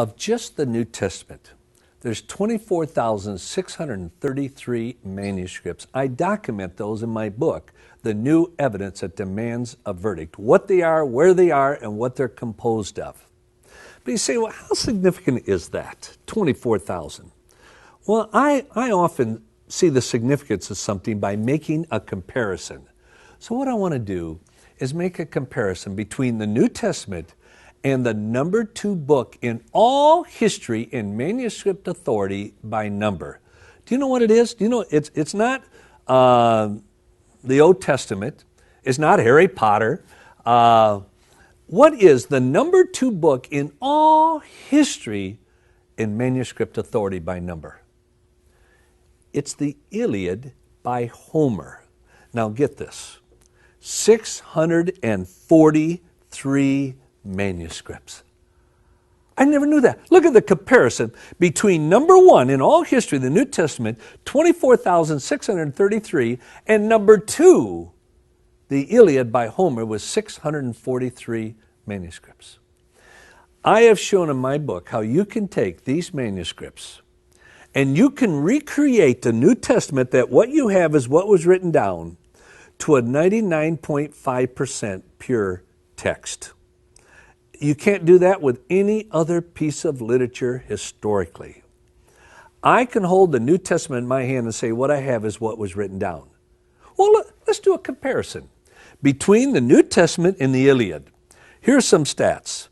Of just the New Testament, there's 24,633 manuscripts. I document those in my book, The New Evidence That Demands a Verdict, what they are, where they are, and what they're composed of. But you say, well, how significant is that, 24,000? Well, I often see the significance of something by making a comparison. So what I want to do is make a comparison between the New Testament and the number 2 book in all history in manuscript authority by number. Do you know what it is? Do you know it's not the Old Testament. It's not Harry Potter. What is the number 2 book in all history in manuscript authority by number? It's the Iliad by Homer. Now get this, 643 manuscripts. I never knew that. Look at the comparison between number 1 in all history, the New Testament, 24,633, and number 2, the Iliad by Homer, with 643 manuscripts. I have shown in my book how you can take these manuscripts and you can recreate the New Testament, that what you have is what was written down, to a 99.5% pure text. You can't do that with any other piece of literature historically. I can hold the New Testament in my hand and say what I have is what was written down. Well, let's do a comparison between the New Testament and the Iliad. Here's some stats.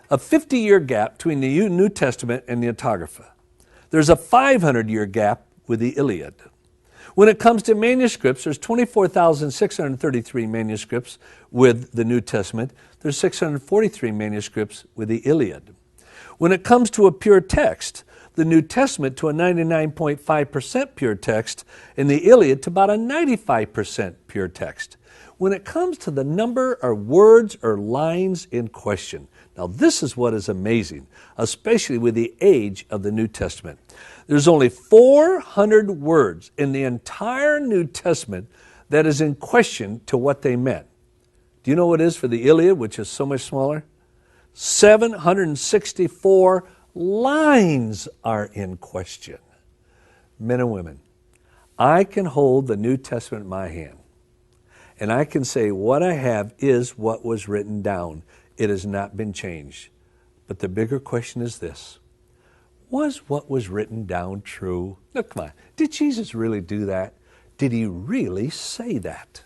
A 50-year gap between the New Testament and the Apocrypha. There's a 500-year gap with the Iliad. When it comes to manuscripts, there's 24,633 manuscripts with the New Testament. There's 643 manuscripts with the Iliad. When it comes to a pure text, the New Testament to a 99.5% pure text, and the Iliad to about a 95% pure text. When it comes to the number of words or lines in question, now this is what is amazing, especially with the age of the New Testament. There's only 400 words in the entire New Testament that is in question to what they meant. Do you know what it is for the Iliad, which is so much smaller? 764 lines are in question. Men and women, I can hold the New Testament in my hand, and I can say what I have is what was written down. It has not been changed. But the bigger question is this: was what was written down true? Look, come on, did Jesus really do that? Did he really say that?